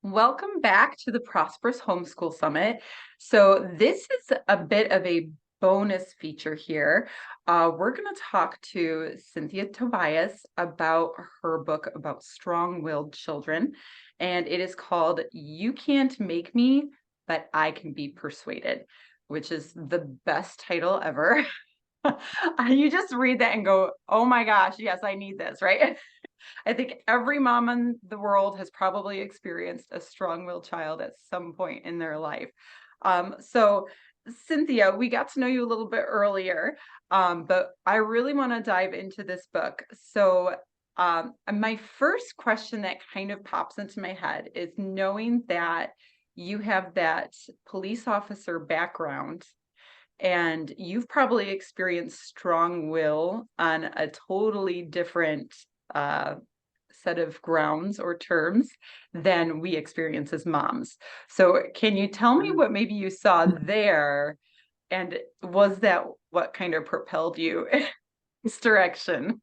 Welcome back to the Prosperous Homeschool Summit. So this is a bit of a bonus feature here. We're going to talk to Cynthia Tobias about her book about strong-willed children, and it is called You Can't Make Me, But I Can Be Persuaded, which is the best title ever. You just read that and go, oh my gosh, yes, I need this, right? I think every mom in the world has probably experienced a strong-willed child at some point in their life. So Cynthia, we got to know you a little bit earlier, but I really want to dive into this book. So my first question that kind of pops into my head is knowing that you have that police officer background and you've probably experienced strong will on a totally different uh, set of grounds or terms than we experience as moms. So can you tell me what maybe you saw there? And was that what kind of propelled you in this direction?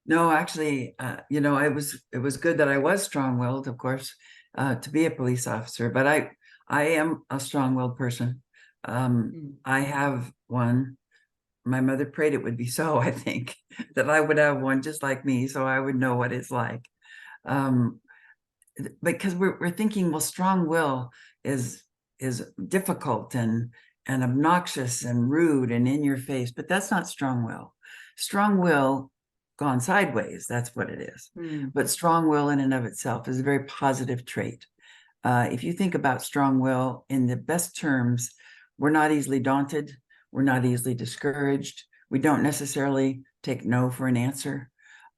No, actually, it was good that I was strong-willed, of course, to be a police officer. But I am a strong-willed person. I have one. My mother prayed it would be so. I think that I would have one just like me, so I would know what it's like. Um, because we're thinking, well, strong will is difficult and obnoxious and rude and in your face, but that's not strong will. Strong will gone sideways, that's what it is. But strong will in and of itself is a very positive trait. If you think about strong will in the best terms, we're not easily daunted, we're not easily discouraged, we don't necessarily take no for an answer.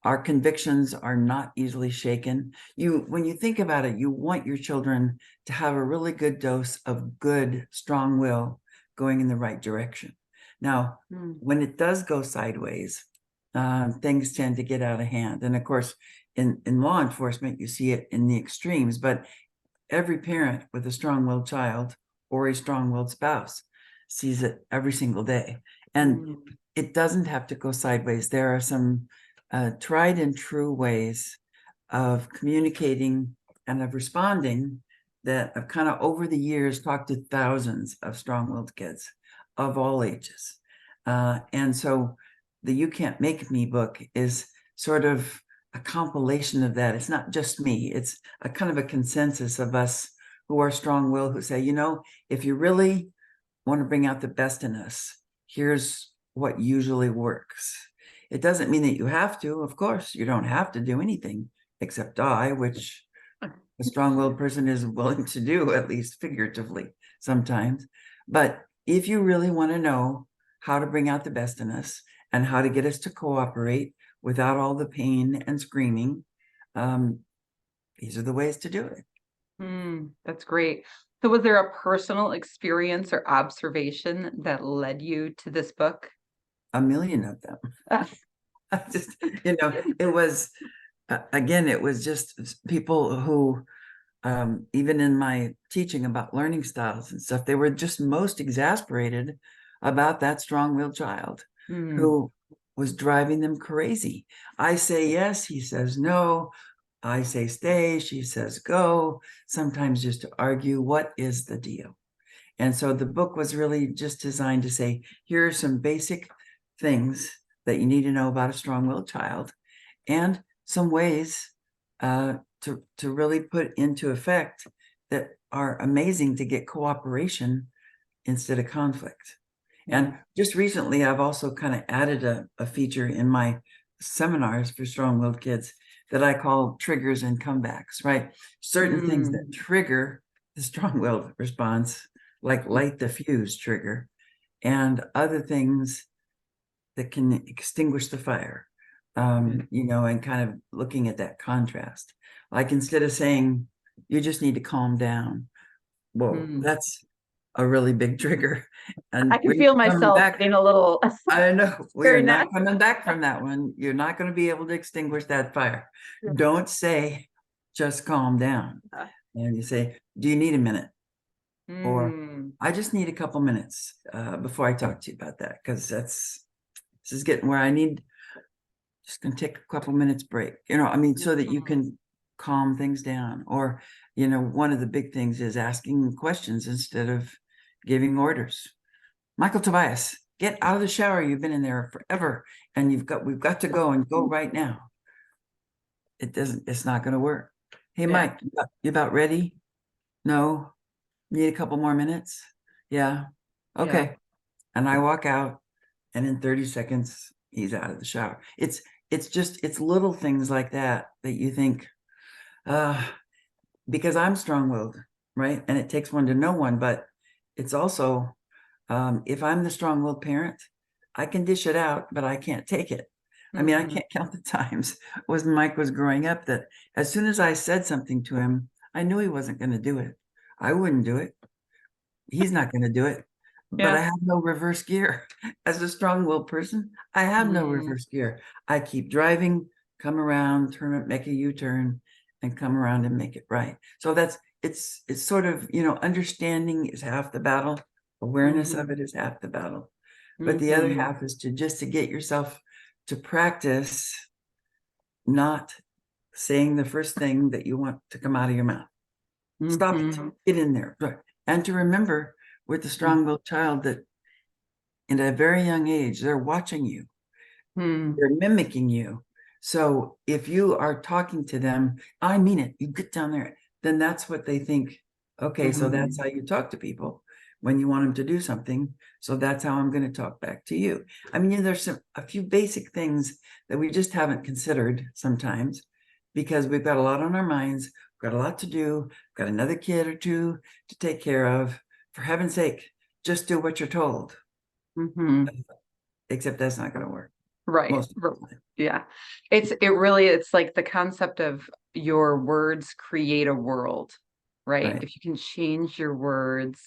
Our convictions are not easily shaken. When you think about it, you want your children to have a really good dose of good, strong will going in the right direction. Now, when it does go sideways, things tend to get out of hand. And of course, in law enforcement, you see it in the extremes, but every parent with a strong-willed child or a strong-willed spouse sees it every single day. And it doesn't have to go sideways. There are some tried and true ways of communicating and of responding that I've kind of over the years talked to thousands of strong-willed kids of all ages. And so the You Can't Make Me book is sort of a compilation of that. It's not just me. It's a kind of a consensus of us who are strong-willed, who say, if you really want to bring out the best in us, here's what usually works. It doesn't mean that you have to. Of course, you don't have to do anything except die, which a strong-willed person is willing to do, at least figuratively sometimes. But if you really want to know how to bring out the best in us and how to get us to cooperate without all the pain and screaming, these are the ways to do it. That's great. So was there a personal experience or observation that led you to this book? A million of them. Just, it was, again, it was just people who, even in my teaching about learning styles and stuff, they were just most exasperated about that strong-willed child who was driving them crazy. I say yes, he says no. I say stay, she says go, sometimes just to argue what is the deal. And so the book was really just designed to say, here are some basic things that you need to know about a strong-willed child and some ways to really put into effect that are amazing to get cooperation instead of conflict. And just recently, I've also kind of added a feature in my seminars for strong-willed kids that I call triggers and comebacks, right? Certain things that trigger the strong-willed response, like light the fuse trigger, and other things that can extinguish the fire, and kind of looking at that contrast. Like instead of saying, you just need to calm down, well, that's a really big trigger. And I can we're feel coming myself back. getting a little I know we are very not nasty. coming back from that one. You're not going to be able to extinguish that fire. Don't say, just calm down. And you say, do you need a minute? Or I just need a couple minutes before I talk to you about that, because this is getting where I need just going to take a couple minutes break, so that you can calm things down. Or, one of the big things is asking questions instead of giving orders. Michael Tobias, get out of the shower. You've been in there forever, and we've got to go, and go right now. It's not going to work. Hey, Yeah. Mike, you about ready? No, need a couple more minutes. Yeah. Yeah. Okay. And I walk out, and in 30 seconds, he's out of the shower. It's little things like that you think, because I'm strong-willed, right? And it takes one to know one, but it's also, if I'm the strong-willed parent, I can dish it out, but I can't take it. I mean, I can't count the times when Mike was growing up that as soon as I said something to him, I knew he wasn't going to do it. I wouldn't do it. He's not going to do it. But Yeah. I have no reverse gear. As a strong-willed person, I have no reverse gear. I keep driving, come around, make a U-turn, and come around and make it right. So it's sort of, understanding is half the battle. Awareness of it is half the battle. But the other half is to get yourself to practice not saying the first thing that you want to come out of your mouth. Stop it. Get in there. And to remember with the strong-willed child that in a very young age, they're watching you. They're mimicking you. So if you are talking to them, I mean it, you get down there, then that's what they think. Okay, so that's how you talk to people when you want them to do something. So that's how I'm going to talk back to you. I mean, there's a few basic things that we just haven't considered sometimes because we've got a lot on our minds. We've got a lot to do. We've got another kid or two to take care of. For heaven's sake, just do what you're told. Except that's not going to work. Right. Most of the time. Yeah. It's like the concept of your words create a world, right? Right. If you can change your words,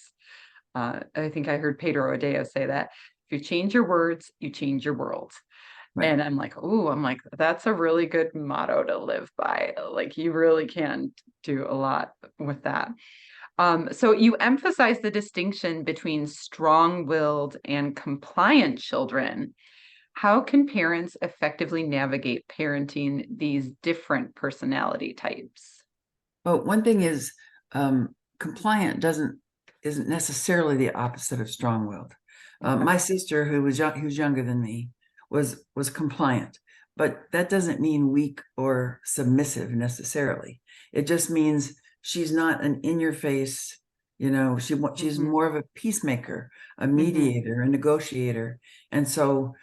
I think I heard Pedro Adeo say that if you change your words, you change your world. Right. And I'm like, that's a really good motto to live by. Like you really can do a lot with that. So you emphasize the distinction between strong-willed and compliant children. How can parents effectively navigate parenting these different personality types? Well, one thing is compliant isn't necessarily the opposite of strong-willed. Okay. My sister, who's younger than me, was compliant, but that doesn't mean weak or submissive necessarily. It just means she's not an in-your-face. She's more of a peacemaker, a mediator, a negotiator, and so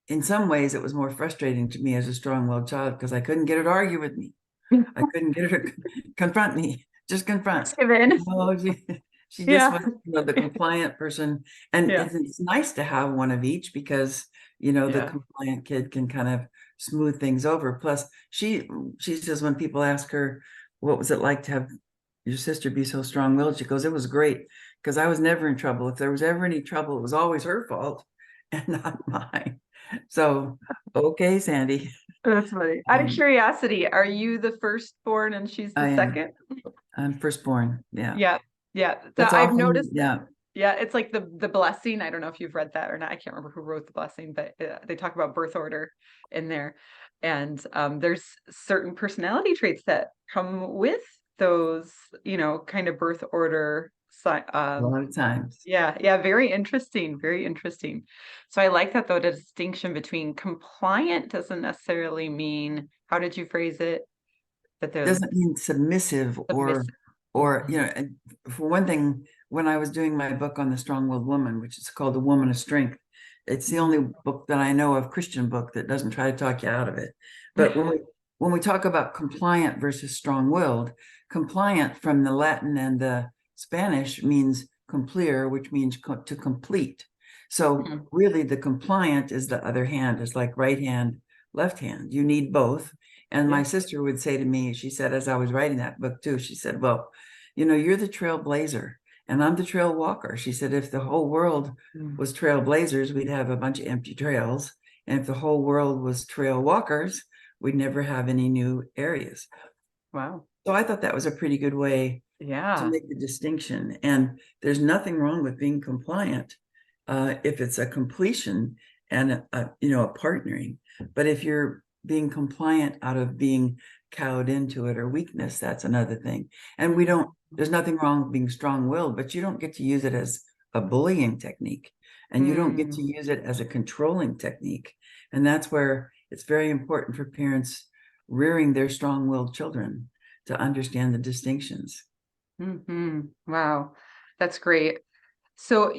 in some ways it was more frustrating to me as a strong-willed child because I couldn't get her to argue with me. I couldn't get her to confront me, just confront. No, she just Yeah. was, the compliant person. And Yeah. it's nice to have one of each because, the Yeah. compliant kid can kind of smooth things over. Plus, she says when people ask her, what was it like to have your sister be so strong-willed? She goes, it was great because I was never in trouble. If there was ever any trouble, it was always her fault and not mine. So, okay, Sandy. That's funny. Out of Um, curiosity, are you the firstborn and she's the I am. second? I'm firstborn. Yeah. Yeah. Yeah. So That's I've often, noticed that. yeah. Yeah, it's like the blessing. I don't know if you've read that or not. I can't remember who wrote the blessing, but they talk about birth order in there. And there's certain personality traits that come with those, kind of birth order. A lot of times. Yeah, yeah, very interesting, very interesting. So I like that though, the distinction between compliant doesn't necessarily mean, how did you phrase it? That they're Doesn't mean submissive submissive. and for one thing, when I was doing my book on the strong-willed woman, which is called The Woman of Strength, it's the only book that I know of, Christian book, that doesn't try to talk you out of it. But when we talk about compliant versus strong-willed, compliant from the Latin and the Spanish means cumplir, which means to complete. So really the compliant is the other hand. It's like right hand, left hand. You need both. And my sister would say to me, she said, as I was writing that book too, she said, well, you're the trailblazer and I'm the trail walker. She said, if the whole world was trailblazers, we'd have a bunch of empty trails. And if the whole world was trail walkers, we'd never have any new areas. Wow. So I thought that was a pretty good way to make the distinction. And there's nothing wrong with being compliant if it's a completion and a partnering. But if you're being compliant out of being cowed into it or weakness, that's another thing. And there's nothing wrong with being strong-willed, but you don't get to use it as a bullying technique, and you don't get to use it as a controlling technique. And that's where it's very important for parents rearing their strong-willed children to understand the distinctions. Wow, that's great. So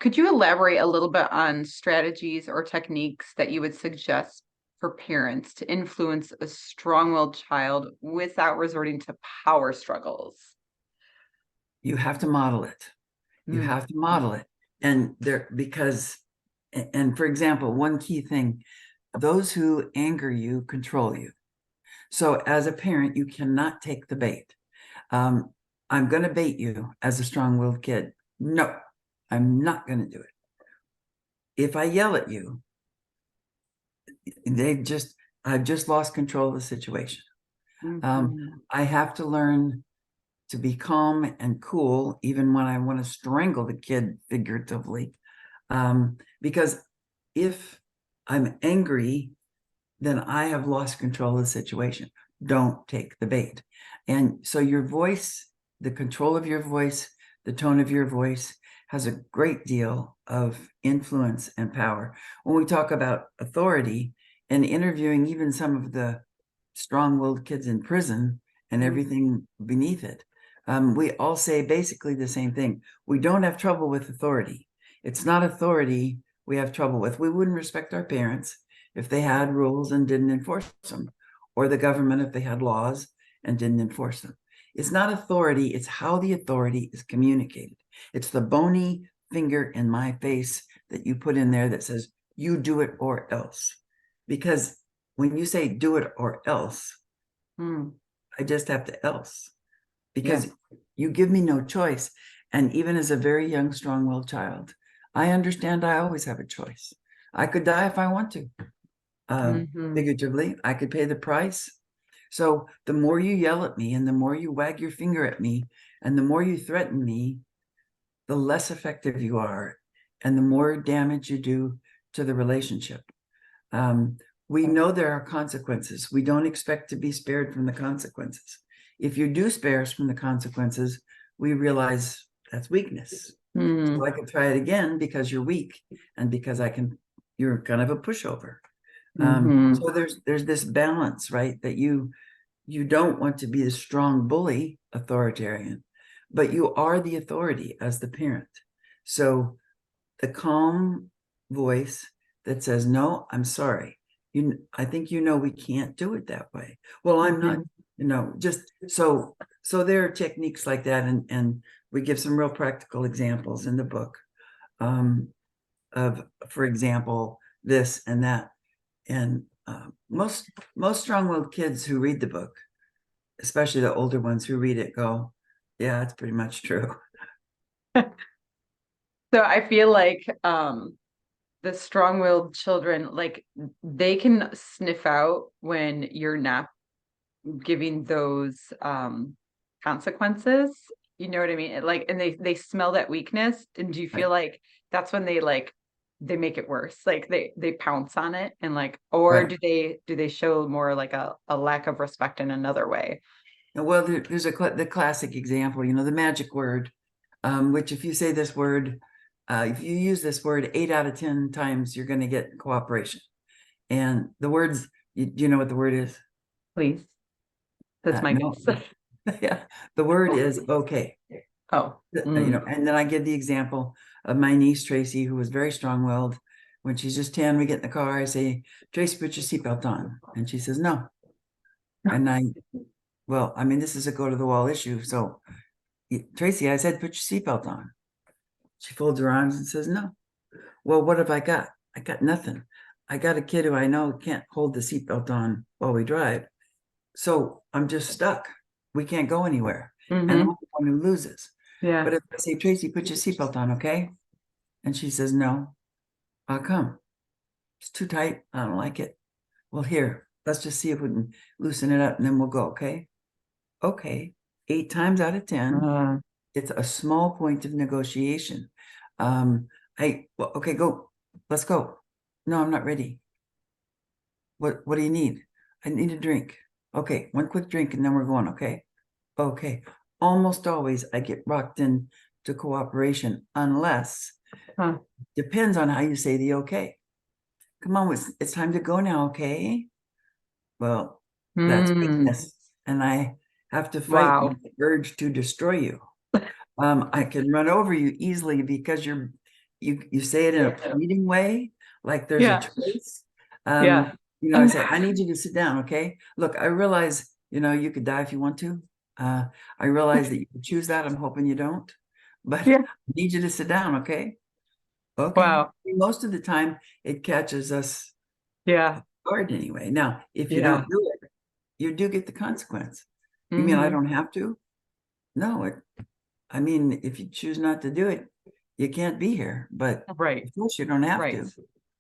could you elaborate a little bit on strategies or techniques that you would suggest for parents to influence a strong-willed child without resorting to power struggles? You have to model it. You have to model it. And for example, one key thing, those who anger you control you. So as a parent, you cannot take the bait. I'm going to bait you as a strong-willed kid. No, I'm not going to do it. If I yell at you, I've just lost control of the situation. I have to learn to be calm and cool, even when I want to strangle the kid figuratively. Because if I'm angry, then I have lost control of the situation. Don't take the bait. And so your voice, the control of your voice, the tone of your voice has a great deal of influence and power. When we talk about authority and interviewing even some of the strong-willed kids in prison and everything beneath it, we all say basically the same thing. We don't have trouble with authority. It's not authority we have trouble with. We wouldn't respect our parents if they had rules and didn't enforce them, or the government if they had laws and didn't enforce them. It's not authority, it's how the authority is communicated. It's the bony finger in my face that you put in there that says, you do it or else. Because when you say do it or else, I just have to else. Because you give me no choice. And even as a very young, strong-willed child, I understand I always have a choice. I could die if I want to. Figuratively, I could pay the price. So the more you yell at me and the more you wag your finger at me and the more you threaten me, the less effective you are and the more damage you do to the relationship. We know there are consequences. We don't expect to be spared from the consequences. If you do spare us from the consequences, we realize that's weakness. So I can try it again because you're weak and because you're kind of a pushover. So there's this balance, right? That you don't want to be the strong bully authoritarian, but you are the authority as the parent. So the calm voice that says, no, I'm sorry. I think we can't do it that way. Well, I'm not, just so there are techniques like that, and we give some real practical examples in the book of, for example, this and that. And most strong-willed kids who read the book, especially the older ones who read it, go, yeah, it's pretty much true. So I feel like the strong-willed children, like they can sniff out when you're not giving those consequences. You know what I mean? Like, and they smell that weakness. And do you feel like that's when they make it worse? Like they pounce on it and like, or do they show more like a lack of respect in another way? Well, there's the classic example, the magic word, which if you say this word, if you use this word 8 out of 10 times, you're going to get cooperation. And the words, do you know what the word is? Please. That's my guess. Yeah, the word is okay. Oh. And then I give the example of my niece, Tracy, who was very strong-willed. When she's just 10, we get in the car, I say, Tracy, put your seatbelt on. And she says, no. And well, I mean, this is a go-to-the-wall issue. So, Tracy, I said, put your seatbelt on. She folds her arms and says, no. Well, what have I got? I got nothing. I got a kid who I know can't hold the seatbelt on while we drive. So I'm just stuck. We can't go anywhere. And I'm the one who loses. Yeah. But if I say, Tracy, put your seatbelt on, okay? And she says, no. How come? It's too tight. I don't like it. Well, here, let's just see if we can loosen it up and then we'll go, okay? Okay. 8 times out of 10, it's a small point of negotiation. Okay, go. Let's go. No, I'm not ready. What do you need? I need a drink. Okay, one quick drink and then we're going. Okay. Okay. Almost always I get rocked in to cooperation unless Huh. depends on how you say the okay. Come on, it's time to go now, okay? Well, that's Mm. weakness, and I have to fight my Wow. urge to destroy you. I can run over you easily because you say it in a pleading way, like there's a Yeah. choice. Yeah. I say, I need you to sit down, okay? Look, I realize, you could die if you want to. I realize that you can choose that. I'm hoping you don't, but I Yeah. need you to sit down, okay? Okay. Wow. Most of the time, it catches us Yeah. guard anyway. Now, if you Yeah. don't do it, you do get the consequence. You mean I Hmm. don't have to? No, I mean, if you choose not to do it, you can't be here. But Right. of course, you don't have Right. to.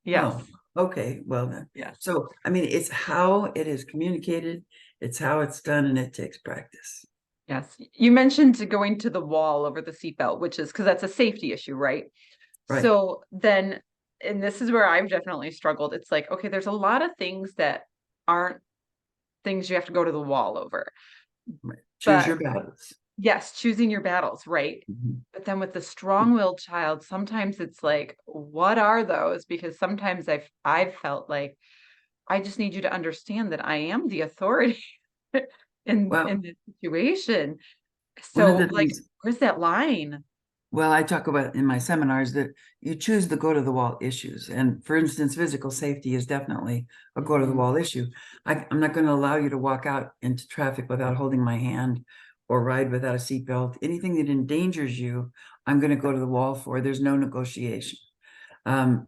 Yes. Oh, okay. Well then. Yes. So, I mean, it's how it is communicated, it's how it's done, and it takes practice. Yes. You mentioned going to the wall over the seatbelt, which is because that's a safety issue, right? Right. So then, and this is where I've definitely struggled. It's like, okay, there's a lot of things that aren't things you have to go to the wall over. Right. Choose But your battles. yes, choosing your battles, right? Mhm. But then with the strong-willed child, sometimes it's like, what are those? Because sometimes I've felt like I just need you to understand that I am the authority in Well, this situation. one of So the like, things where's that line? Well, I talk about in my seminars that you choose the go to the wall issues. And for instance, physical safety is definitely a go to the Mhm. wall issue. I'm not going to allow you to walk out into traffic without holding my hand or ride without a seatbelt. Anything that endangers you, I'm going to go to the wall for. There's no negotiation. Um,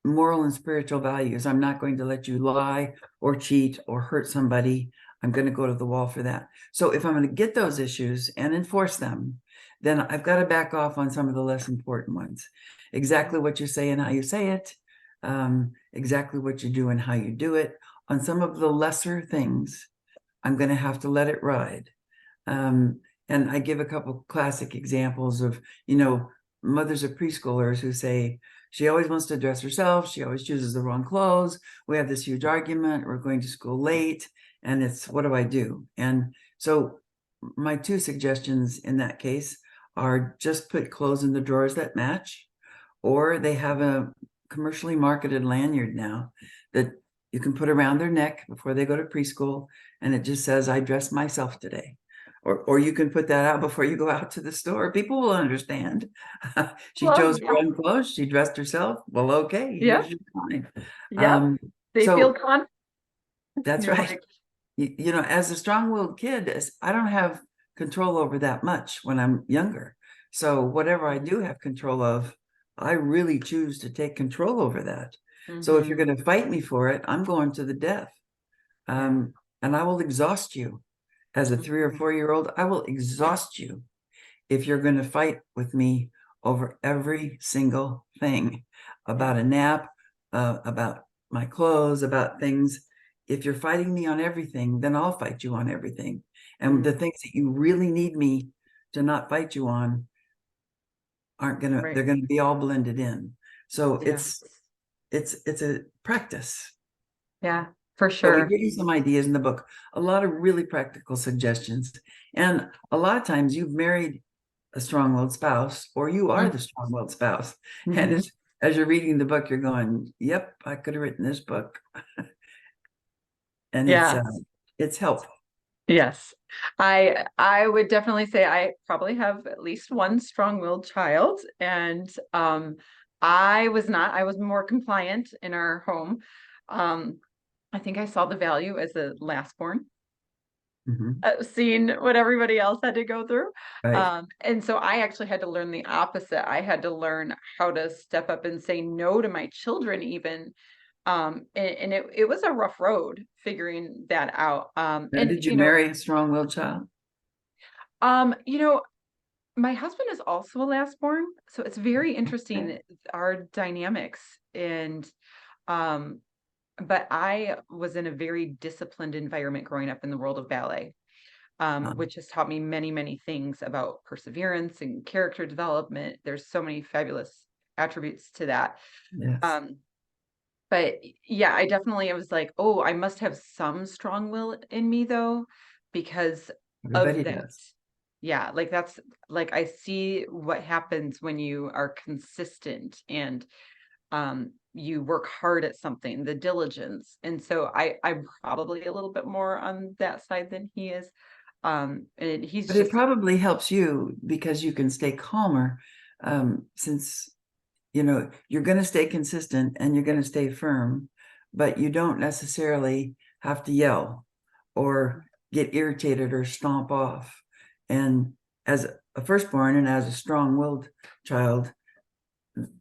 Moral and spiritual values. I'm not going to let you lie or cheat or hurt somebody. I'm going to go to the wall for that. So if I'm going to get those issues and enforce them, then I've got to back off on some of the less important ones. Exactly what you say and how you say it, exactly what you do and how you do it. On some of the lesser things, I'm going to have to let it ride. Um, and I give a couple classic examples of, mothers of preschoolers who say, she always wants to dress herself. She always chooses the wrong clothes. We have this huge argument. We're going to school late. And it's, what do I do? And so my two suggestions in that case are just put clothes in the drawers that match, or they have a commercially marketed lanyard now that you can put around their neck before they go to preschool. And it just says, I dress myself today. Or you can put that out before you go out to the store. People will understand. She Well, chose her own clothes. She dressed herself. Well, okay, yeah, here's your time. yeah. Um, They feel so confident. that's You're right. like, As a strong-willed kid, I don't have control over that much when I'm younger. So whatever I do have control of, I really choose to take control over that. So if you're mhm, going to fight me for it, I'm going to the death. yeah. And I will exhaust you. As a 3 or 4 year old, I will exhaust you if you're going to fight with me over every single thing Yeah. about a nap, about my clothes, about things. If you're fighting me on everything, then I'll fight you on everything. And the Mm, things that you really need me to not fight you on right. they're gonna be all blended in. So Yeah. it's a practice. Yeah, for So we sure. give you some ideas in the book, a lot of really practical suggestions. And a lot of times you've married a strong-willed spouse, or you are the strong-willed spouse. And Mm-hmm. as you're reading the book, you're going, yep, I could have written this book. And Yeah. it's helpful. Yes. I would definitely say I probably have at least one strong-willed child, and I was more compliant in our home. Um I think I saw the value as a last born, Mhm. seeing what everybody else had to go through. Right. And so I actually had to learn the opposite. I had to learn how to step up and say no to my children even. And it was a rough road figuring that out. Now, And did you marry a strong-willed child? you know, my husband is also a last born, so it's very Okay. interesting our dynamics. And um, but I was in a very disciplined environment growing up in the world of ballet, Um, which has taught me many, many things about perseverance and character development. There's so many fabulous attributes to that. yes. Um, But yeah, I was like, oh, I must have some strong will in me though, because of Everybody that. does. Yeah, like that's like I see what happens when you are consistent and you work hard at something, the diligence. And so I'm probably a little bit more on that side than he is. And he's But it just probably helps you because you can stay calmer, since you're going to stay consistent and you're going to stay firm, but you don't necessarily have to yell or get irritated or stomp off. And as a firstborn and as a strong-willed child,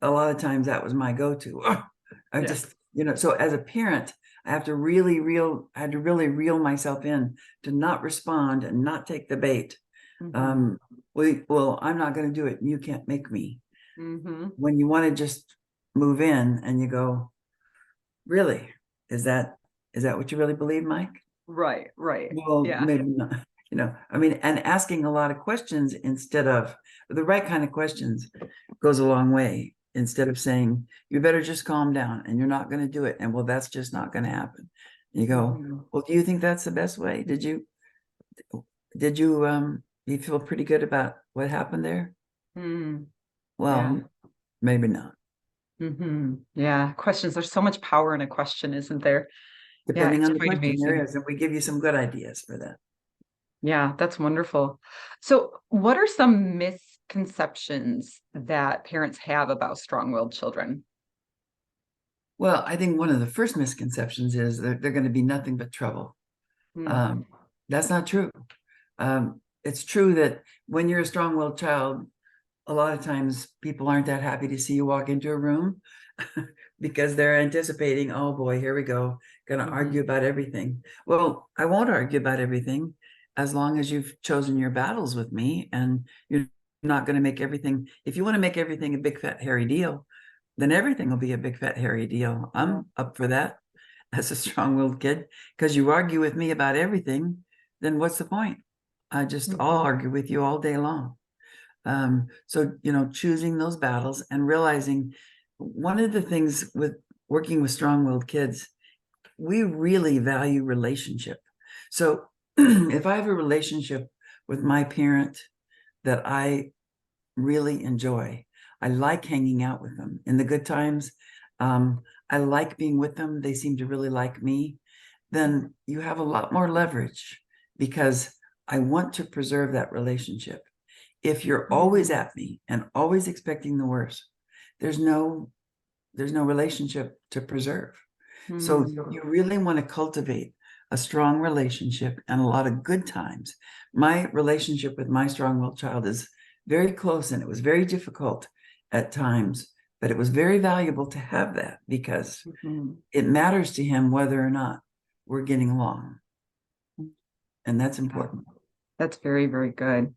a lot of times that was my go-to. I yeah. just, so as a parent, I had to really reel myself in to not respond and not take the bait. Hmm. Um, well, I'm not going to do it. You can't make me. Hmm. When you want to just move in and you go, really, is that what you really believe, Mike? Right, right. Well, Yeah. maybe not. I mean, and asking a lot of questions instead of the right kind of questions goes a long way. Instead of saying, you better just calm down and you're not going to do it. And well, that's just not going to happen. You go, Hmm. well, do you think that's the best way? You feel pretty good about what happened there? Mm. Yeah. Well, maybe not, Yeah. Questions. There's so much power in a question, isn't there? Yeah, depending it's on the quite question there amazing. is. And we give you some good ideas for that. Yeah, that's wonderful. So, what are some misconceptions that parents have about strong-willed children? Well, I think one of the first misconceptions is that they're going to be nothing but trouble. Mm. Um, that's not true. It's true that when you're a strong-willed child, a lot of times people aren't that happy to see you walk into a room because they're anticipating, oh boy, here we go, going to argue Hmm. about everything. Well, I won't argue about everything as long as you've chosen your battles with me and you're not going to make everything, if you want to make everything a big fat hairy deal, then everything will be a big fat hairy deal. Yeah. I'm up for that as a strong-willed kid because you argue with me about everything, then what's the point? I'll Hmm. argue with you all day long. So, choosing those battles and realizing one of the things with working with strong-willed kids, we really value relationship. So if I have a relationship with my parent that I really enjoy, I like hanging out with them in the good times. I like being with them. They seem to really like me. Then you have a lot more leverage because I want to preserve that relationship. If you're always Hmm. at me and always expecting the worst, there's no relationship to preserve. So Hmm. you really want to cultivate a strong relationship and a lot of good times. My relationship with my strong-willed child is very close and it was very difficult at times, but it was very valuable to have that because Hmm. it matters to him whether or not we're getting along. And that's Yeah, important. that's very, very good.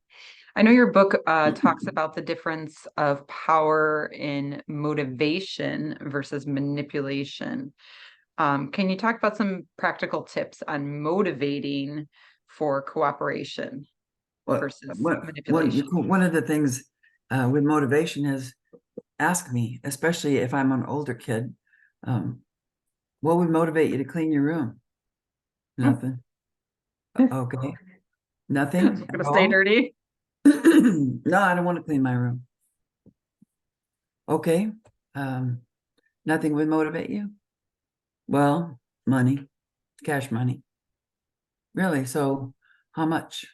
I know your book talks about the difference of power in motivation versus manipulation. Can you talk about some practical tips on motivating for cooperation Well, versus manipulation? one of the things with motivation is ask me, especially if I'm an older kid, um, what would motivate you to clean your room? Nothing. Okay. Nothing at Gonna stay all? dirty. No, I don't want to clean my room. Okay. Um, Nothing would motivate you? Well, money, cash money. Really? So how much?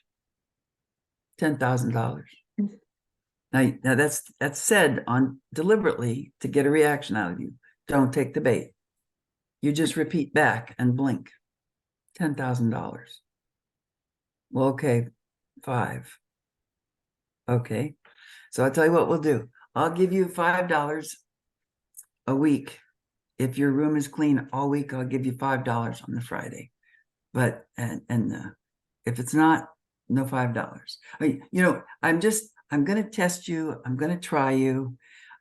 $10,000. Now that's said on deliberately to get a reaction out of you. Don't take the bait. You just repeat back and blink. $10,000. Well, okay, five. Okay. So I'll tell you what we'll do. I'll give you $5 a week. If your room is clean all week, I'll give you $5 on the Friday. But if it's not, no $5. I'm gonna test you. I'm gonna try you.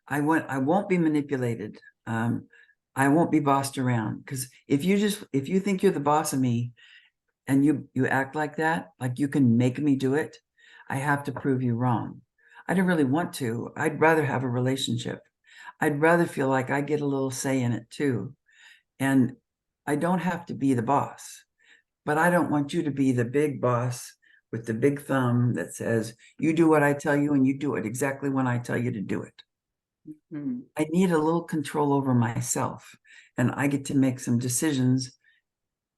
I won't be manipulated. I won't be bossed around because if you think you're the boss of me and you act like that, like you can make me do it, I have to prove you wrong. I don't really want to. I'd rather have a relationship. I'd rather feel like I get a little say in it too. And I don't have to be the boss, but I don't want you to be the big boss with the big thumb that says, you do what I tell you and you do it exactly when I tell you to do it. Mm-hmm. I need a little control over myself, and I get to make some decisions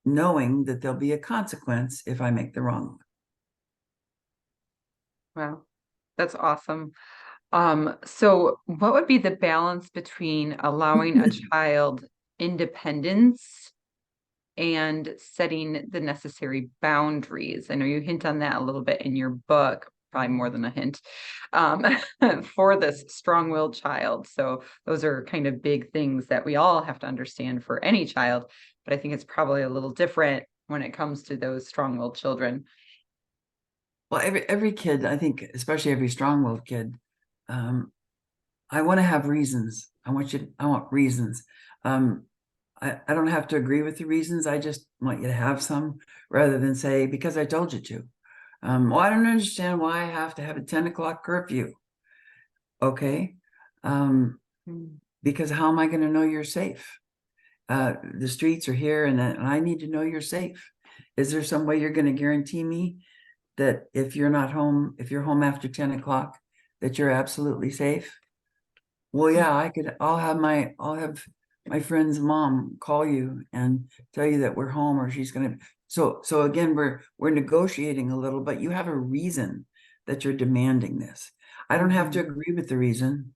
knowing that there'll be a consequence if I make the wrong one. Wow, that's awesome. So what would be the balance between allowing a child independence and setting the necessary boundaries? I know you hint on that a little bit in your book, probably more than a hint, um, for this strong-willed child. So those are kind of big things that we all have to understand for any child, but I think it's probably a little different when it comes to those strong-willed children. Well, every kid, I think, especially every strong-willed kid, um, I want to have reasons. I want reasons. Um, I don't have to agree with the reasons. I just want you to have some rather than say, because I told you to. Well, I don't understand why I have to have a 10 o'clock curfew. Okay. Um, Mm. because how am I going to know you're safe? The streets are here and I need to know you're safe. Is there some way you're going to guarantee me that if you're not home, if you're home after 10 o'clock, that you're absolutely safe? Well, yeah, I'll have my friend's mom call you and tell you that we're home or she's gonna. So again, we're negotiating a little, but you have a reason that you're demanding this. I don't have to Mhm. agree with the reason,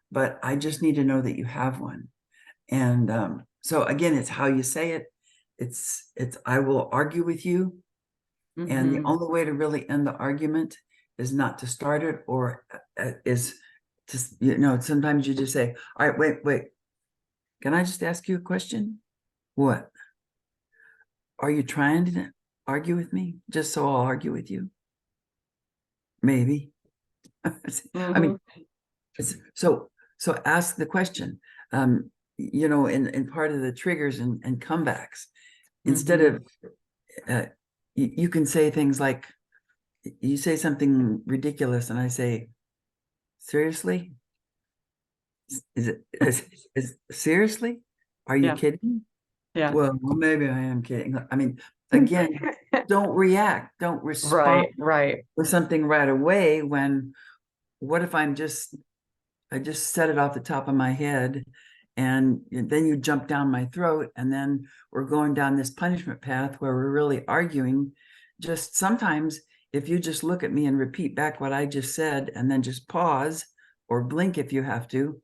but I just need to know that you have one. And so again, it's how you say it. It's I will argue with you, and the Mhm. only way to really end the argument is not to start it or is to, sometimes you just say, all right, wait, can I just ask you a question? What? Are you trying to argue with me just so I'll argue with you? Maybe. I mean, Mhm. so ask the question. In part of the triggers and comebacks, instead Mhm. of you can say things like, you say something ridiculous and I say, seriously? Seriously? Are you Yeah. kidding? Yeah. Well, maybe I am kidding. I mean, again, don't react, don't respond Right. Right. with something right away when what if I just said it off the top of my head and then you jump down my throat and then we're going down this punishment path where we're really arguing. Just sometimes if you just look at me and repeat back what I just said and then just pause or blink if you have to,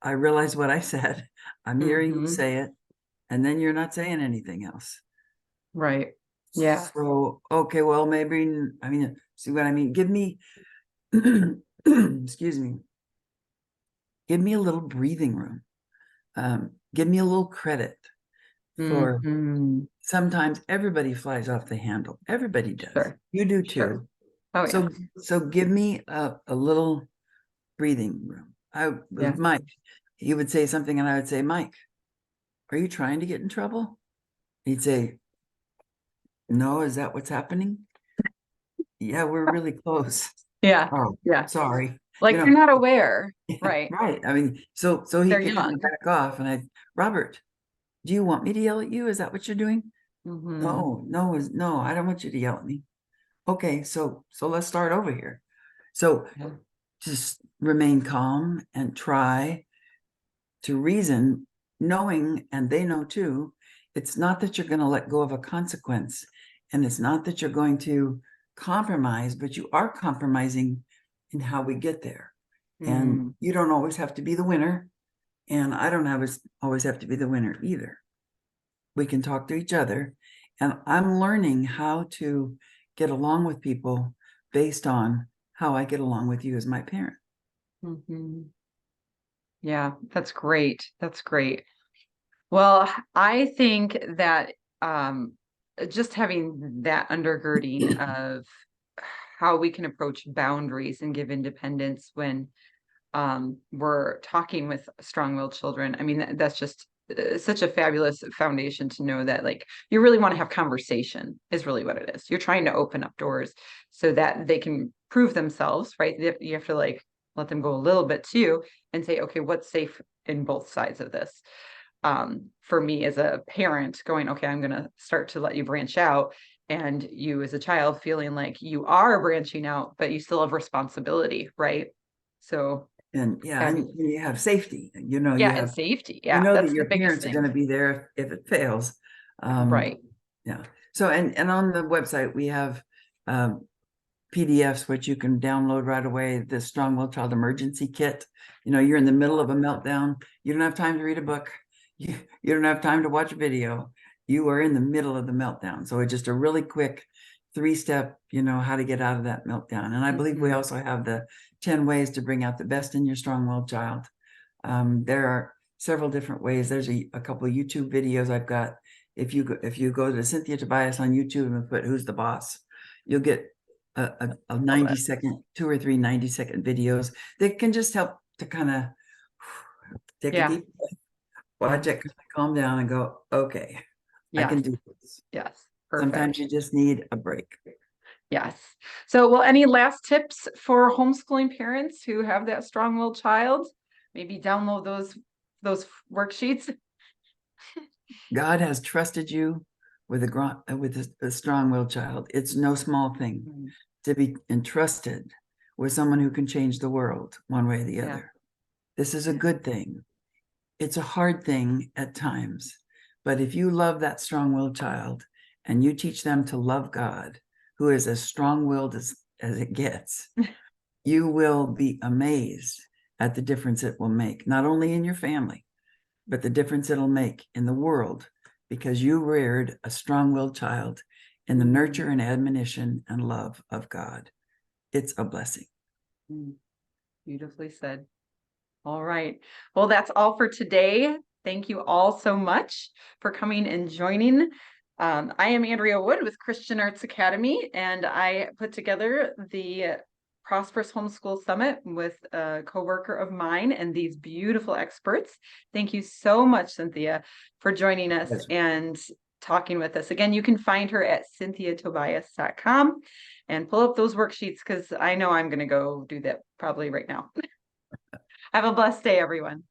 I realize what I said. I'm hearing you Mhm. say it, and then you're not saying anything else. Right. Yeah. So, okay, well, maybe, I mean, see what I mean? Give me, excuse me, give me a little breathing room. Give me a little credit for Mhm. sometimes everybody flies off the handle. Everybody does. Sure. You do Sure. too. Oh yeah. So give me a little breathing room. I Yeah. with Mike, he would say something and I would say, Mike, are you trying to get in trouble? He'd say, no, is that what's happening? Yeah, we're really close. Yeah. Oh, Yeah. sorry. You Like you're know, not aware. Right. right. I mean, so he They're could kind of young. back off and Robert, do you want me to yell at you? Is that what you're doing? Mhm. No, I don't want you to yell at me. Okay, so let's start over here. So Yeah. just remain calm and try to reason, knowing, and they know too, it's not that you're going to let go of a consequence, and it's not that you're going to compromise, but you are compromising in how we get there. And Mm. you don't always have to be the winner, and I don't always have to be the winner either. We can talk to each other, and I'm learning how to get along with people based on how I get along with you as my parent. Mhm. Yeah, that's great. That's great. Well, I think that just having that undergirding of how we can approach boundaries and give independence when we're talking with strong-willed children. I mean, that's just such a fabulous foundation to know that like you really want to have conversation is really what it is. You're trying to open up doors so that they can prove themselves, right? You have to like let them go a little bit too and say, okay, what's safe in both sides of this? for me as a parent going, okay, I'm going to start to let you branch out. And you as a child feeling like you are branching out, but you still have responsibility, right? So And yeah, having, and you have safety. You know, yeah, and safety. you Yeah, know that that's the your biggest parents are going thing. to be there if it fails. Right. Yeah. So and on the website we have PDFs which you can download right away. The Strong Will Child Emergency Kit. You know, you're in the middle of a meltdown. You don't have time to read a book. You don't have time to watch a video. You are in the middle of the meltdown. So it's just a really quick 3-step, you know, how to get out of that meltdown. And I believe we also have the 10 ways to bring out the best in your strong-willed child. There are several different ways. There's a couple of YouTube videos I've got. If you go to Cynthia Tobias on YouTube and put "Who's the Boss," you'll get a 90-second, 2 or 3 90-second videos that can just help to kind of take a deep breath, watch it, calm down, and go, okay, I can do this. Yes. Sometimes Perfect. you just need a break. Yes. So, well, any last tips for homeschooling parents who have that strong-willed child? Maybe download those worksheets. God has trusted you with a strong-willed child. It's no small thing to be entrusted with someone who can change the world one way or the other. This is a good thing. It's a hard thing at times, but if you love that strong-willed child and you teach them to love God, who is as strong-willed as it gets, you will be amazed at the difference it will make, not only in your family, but the difference it'll make in the world, because you reared a strong-willed child in the nurture and admonition and love of God. It's a blessing. Beautifully said. All right. Well, that's all for today. Thank you all so much for coming and joining. I am Andrea Wood with Christian Arts Academy, and I put together the Prosperous Homeschool Summit with a coworker of mine and these beautiful experts. Thank you so much, Cynthia, for joining us and talking with us. Again, you can find her at cynthiatobias.com and pull up those worksheets because I know I'm going to go do that probably right now. Have a blessed day, everyone.